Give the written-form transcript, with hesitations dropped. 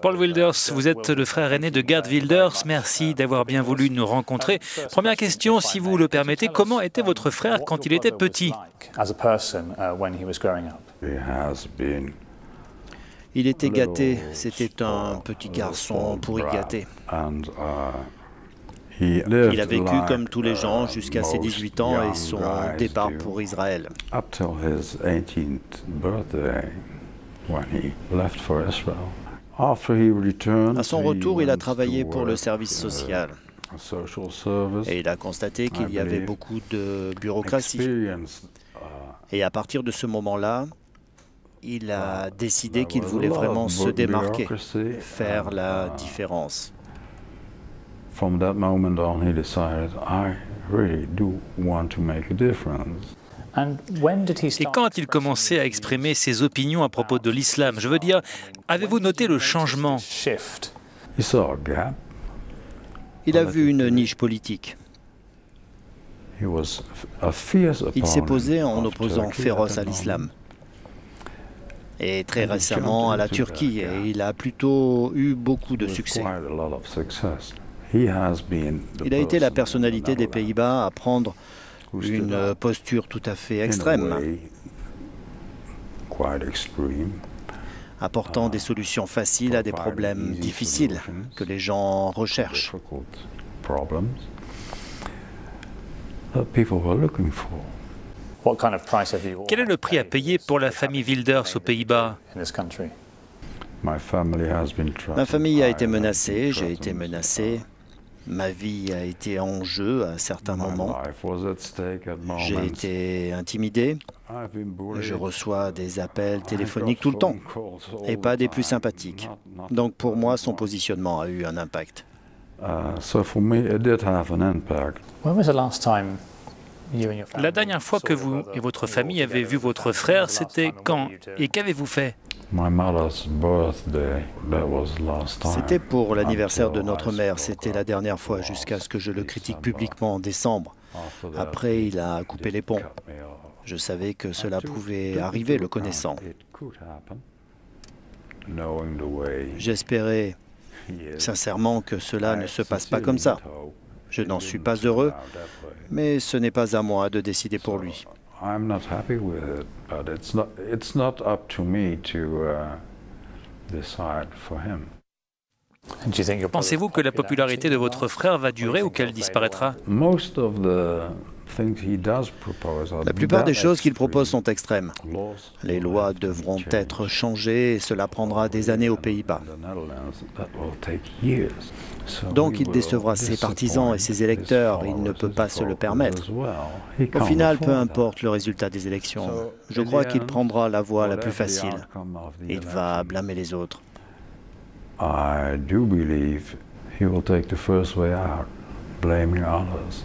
Paul Wilders, vous êtes le frère aîné de Geert Wilders. Merci d'avoir bien voulu nous rencontrer. Première question, si vous le permettez, comment était votre frère quand il était petit? Il était gâté, c'était un petit garçon pourri gâté. Il a vécu comme tous les gens jusqu'à ses 18 ans et son départ pour Israël. À son retour, il a travaillé pour le service social et il a constaté qu'il y avait beaucoup de bureaucratie. Et à partir de ce moment-là, il a décidé qu'il voulait vraiment se démarquer, faire la différence. From that moment on, he decided, I really do want to make a difference. Et quand a-t-il commencé à exprimer ses opinions à propos de l'islam? Je veux dire, avez-vous noté le changement? He saw a gap. Il a vu une niche politique. He was a fierce Il s'est posé en opponent of opposant Turkey féroce at à that l'islam. Et très And he récemment à la jumped into Turquie, that, et il a plutôt eu beaucoup de with succès. quite a lot of success. He has been the Il a été la person personnalité des Pays-Bas à prendre who stood une up posture tout à fait in a extrême, way quite extreme. apportant des solutions faciles à des problèmes difficiles que les gens recherchent. Difficult problems that people were looking for. Quel est le prix à payer pour la famille Wilders aux Pays-Bas? My family has been Ma famille a été threatened, menacée, j'ai été menacé, ma vie a été en jeu à certains My moments, life was at stake at j'ai moments. été intimidé, I've been bullied. je reçois des appels I téléphoniques got tout le temps, phone calls all et pas the des plus time. sympathiques. Not Donc pour moi, son not- positionnement a eu un impact. So for me, it did have an impact. La dernière fois que vous et votre famille avez vu votre frère, c'était quand? Et qu'avez-vous fait? My mother's birthday, that was last time. C'était pour l'anniversaire de notre Until I mère, spoke c'était la up dernière fois jusqu'à ce que je le last critique December. publiquement en décembre. After that, Après, il a he coupé did les ponts. cut me off. Je savais que cela I took pouvait arriver, into le account connaissant. it could happen, knowing the way J'espérais he is. sincèrement que cela ne I se passe pas comme sincerely ça. hope Je it n'en suis didn't pas turn heureux, out that way. mais ce n'est pas à moi de décider pour lui. I'm not happy with it, but it's not up to me to decide for him. Pensez-vous que la popularité de votre frère va durer ou qu'elle disparaîtra? Most of the things he does propose are La plupart des that choses qu'il extreme. propose sont extrêmes. Laws Les will lois have to be devront changed. être changées et cela prendra des années aux Pays-Bas. In the Netherlands, that will take years. So Donc he il will décevra ses partisans et ses électeurs, il ne peut pas se le permettre. Au final, peu importe le résultat des élections, je crois qu'il prendra la voie la plus facile. Il va blâmer les autres. I do believe he will take the first way out, blaming others.